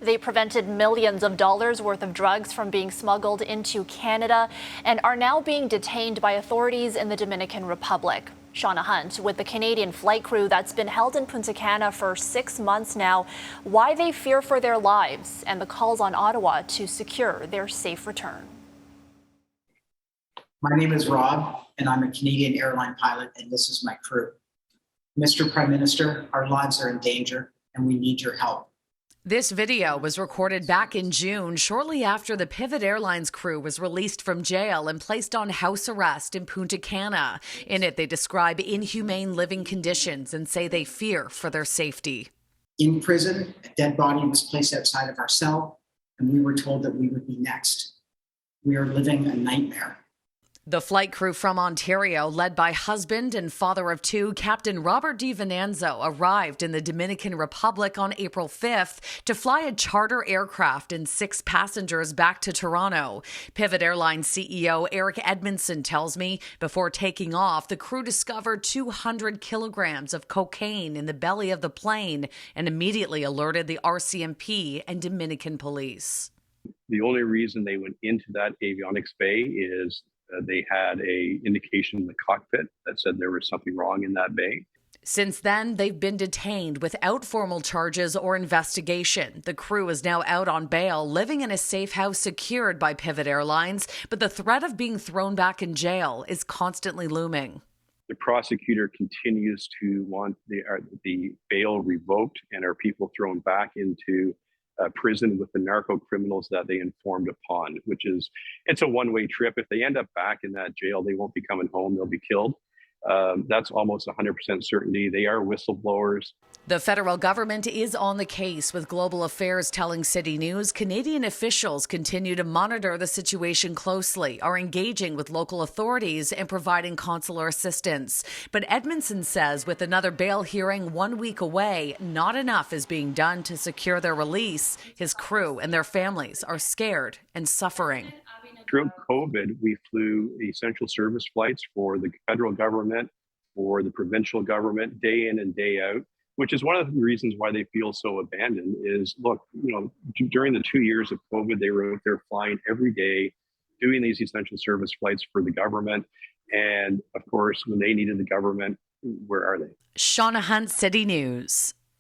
They prevented millions of dollars worth of drugs from being smuggled into Canada and are now being detained by authorities in the Dominican Republic. Shauna Hunt with the Canadian flight crew that's been held in Punta Cana for 6 months now, why they fear for their lives and the calls on Ottawa to secure their safe return. My name is Rob, and I'm a Canadian airline pilot, and this is my crew. Mr. Prime Minister, our lives are in danger, and we need your help. This video was recorded back in June, shortly after the Pivot Airlines crew was released from jail and placed on house arrest in Punta Cana. In it, they describe inhumane living conditions and say they fear for their safety. In prison, a dead body was placed outside of our cell, and we were told that we would be next. We are living a nightmare. The flight crew from Ontario, led by husband and father of two, Captain Robert D. Venanzo, arrived in the Dominican Republic on April 5th to fly a charter aircraft and 6 passengers back to Toronto. Pivot Airlines CEO Eric Edmondson tells me before taking off, the crew discovered 200 kilograms of cocaine in the belly of the plane and immediately alerted the RCMP and Dominican police. The only reason they went into that avionics bay is they had a indication in the cockpit that said there was something wrong in that bay. Since then, they've been detained without formal charges or investigation. The crew is now out on bail, living in a safe house secured by Pivot Airlines, but the threat of being thrown back in jail is constantly looming. The prosecutor continues to want the bail revoked and our people thrown back into prison with the narco criminals that they informed upon, which is, it's a one-way trip. If they end up back in that jail, they won't be coming home, they'll be killed. That's almost 100% certainty. They are whistleblowers. The federal government is on the case, with Global Affairs telling CityNews Canadian officials continue to monitor the situation closely, are engaging with local authorities and providing consular assistance. But Edmondson says with another bail hearing 1 week away, not enough is being done to secure their release. His crew and their families are scared and suffering. Throughout COVID, we flew essential service flights for the federal government, for the provincial government, day in and day out, which is one of the reasons why they feel so abandoned is, look, during the 2 years of COVID, they were out there flying every day, doing these essential service flights for the government. And of course, when they needed the government, where are they? Shauna Hunt, City News.